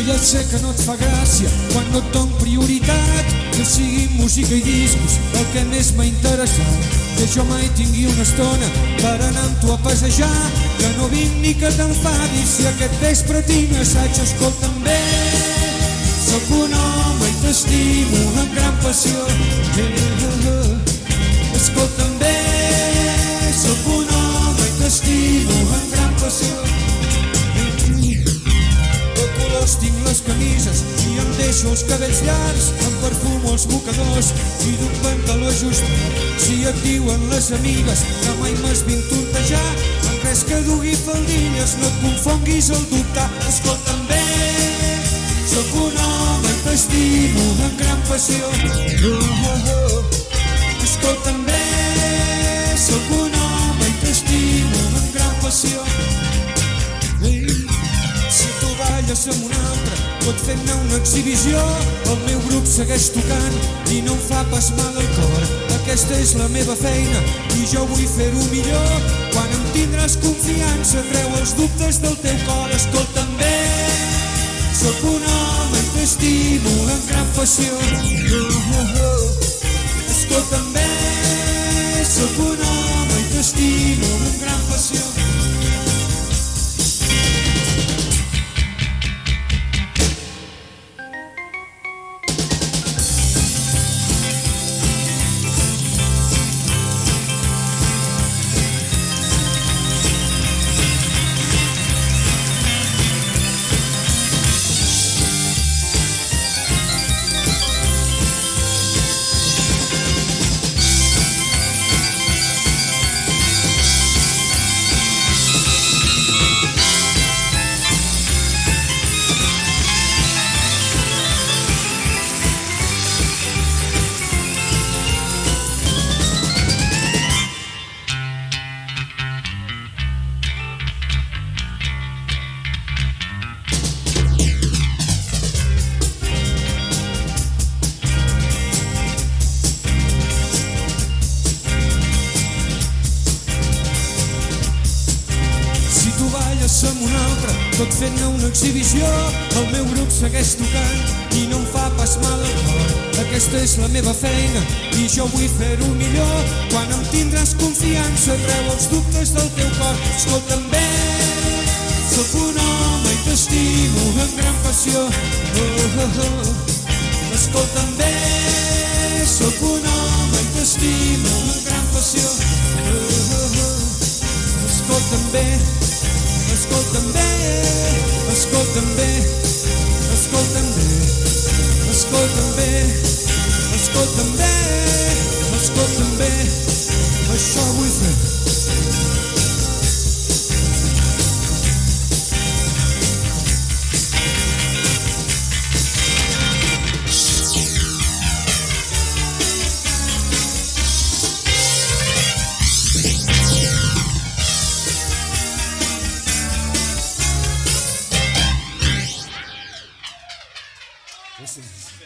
ja sé que no et fa gràcia quan no et dono prioritat, que sigui música i discos el que més m'ha interessat, que jo mai tingui una estona per anar amb tu a passejar, que no vinc ni que t'enfadis si aquest vespre tinc assaig. Escolta'm bé, sóc un home i t'estimo amb gran passió. Escolta'm bé, sóc un home i t'estimo amb gran passió. De colors tinc les camises i em deixo els cabells llargs, em perfumo els mocadors i d'un pantaló ajustat. Si et diuen les amigues que mai m'has vist tontejar, amb res que dugui faldilles no et confonguis al dubtar. Escolta'm bé, sóc un home i t'estimo amb gran passió. Escolta'm bé, sóc un home i t'estimo amb gran passió. Si tu balles amb un altre, pot fer-ne una exhibició, el meu grup segueix tocant i no em fa pas mal el cor. Aquesta és la meva feina i jo vull fer-ho millor. Quan em tindràs confiança, treu els dubtes del teu cor. Escolta'm bé, sóc un home i t'estimo amb gran passió. Escolta'm bé, sóc un home i t'estimo amb gran passió. Amb un altre, tot fent-ne una exhibició, el meu grup segueix tocant i no em fa pas mal el cor. Aquesta és la meva feina i jo vull fer-ho millor. Quan em tindràs confiança, treu els dubtes del teu cor. Escolta'm bé, sóc un home i t'estimo amb gran passió. Escolta'm bé, sóc un home i t'estimo amb gran passió. Escolta'm bé, escolta'm bé, escolta'm bé, escolta'm bé, escolta'm bé, escolta'm bé, escolta'm bé, això vull fer. Listen.